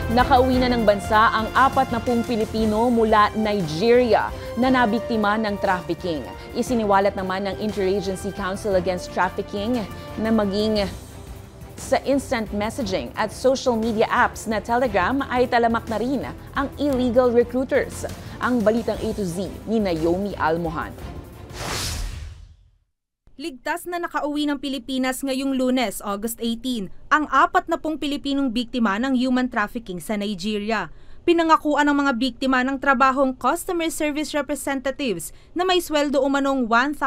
Nakauwi na ng bansa ang 40 Pilipino mula Nigeria na nabiktima ng trafficking. Isiniwalat naman ng Interagency Council Against Trafficking na maging sa instant messaging at social media apps na Telegram ay talamak na rin ang illegal recruiters. Ang balitang A to Z ni Naomi Almohan. Ligtas na nakauwi ng Pilipinas ngayong Lunes, August 18, ang 40 Pilipinong biktima ng human trafficking sa Nigeria. Pinangakuan ng mga biktima ng trabahong customer service representatives na may sweldo umanong $1,000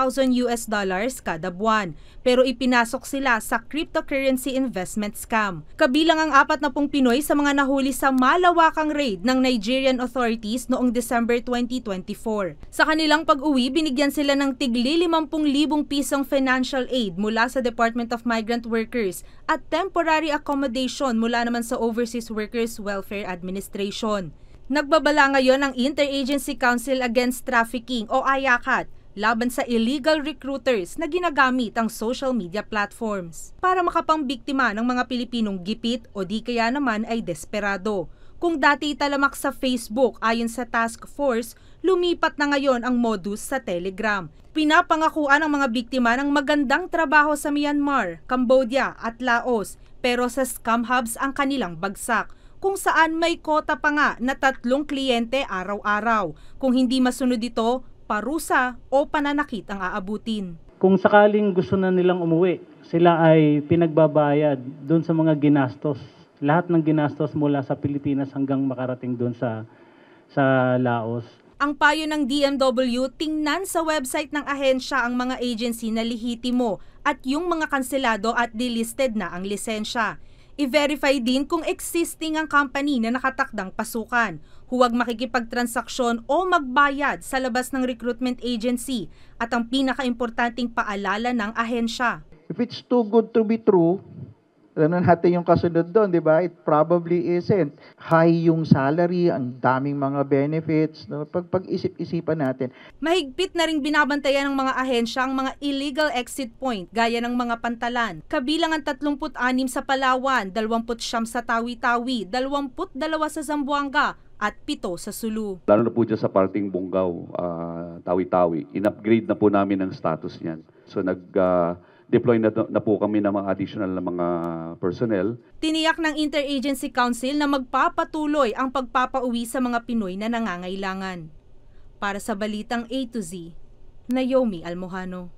kada buwan. Pero ipinasok sila sa cryptocurrency investment scam. Kabilang ang 40 Pinoy sa mga nahuli sa malawakang raid ng Nigerian authorities noong December 2024. Sa kanilang pag-uwi, binigyan sila ng tigli 50,000 pisong financial aid mula sa Department of Migrant Workers at temporary accommodation mula naman sa Overseas Workers Welfare Administration. Nagbabala ngayon ang Interagency Council Against Trafficking o IACAT laban sa illegal recruiters na ginagamit ang social media platforms para makapangbiktima ng mga Pilipinong gipit o di kaya naman ay desperado. Kung dati talamak sa Facebook ayon sa task force, lumipat na ngayon ang modus sa Telegram. Pinapangakuan ang mga biktima ng magandang trabaho sa Myanmar, Cambodia at Laos pero sa scam hubs ang kanilang bagsak, kung saan may kota pa nga na 3 kliyente araw-araw. Kung hindi masunod ito, parusa o pananakit ang aabutin. Kung sakaling gusto na nilang umuwi, sila ay pinagbabayad doon sa mga ginastos. Lahat ng ginastos mula sa Pilipinas hanggang makarating doon sa Laos. Ang payo ng DMW, tingnan sa website ng ahensya ang mga agency na lihitimo at yung mga kanselado at delisted na ang lisensya. I-verify din kung existing ang company na nakatakdang pasukan. Huwag makikipagtransaksyon o magbayad sa labas ng recruitment agency at ang pinakaimportanteng paalala ng ahensya. If it's too good to be true, alam natin yung kasunod doon, di ba? It probably isn't. High yung salary, ang daming mga benefits. No? Pag-isip-isipan natin. Mahigpit na ring binabantayan ng mga ahensya ang mga illegal exit point gaya ng mga pantalan. Kabilang ang 36 sa Palawan, 29 sa Tawi-Tawi, 22 sa Zamboanga at 7 sa Sulu. Lalo na po dyan sa parting Bungaw, Tawi-Tawi, in-upgrade na po namin ang status niyan. So deploy na po kami ng mga additional na mga personnel. Tiniyak ng Interagency Council na magpapatuloy ang pagpapauwi sa mga Pinoy na nangangailangan. Para sa Balitang A to Z, Naomi Almohano.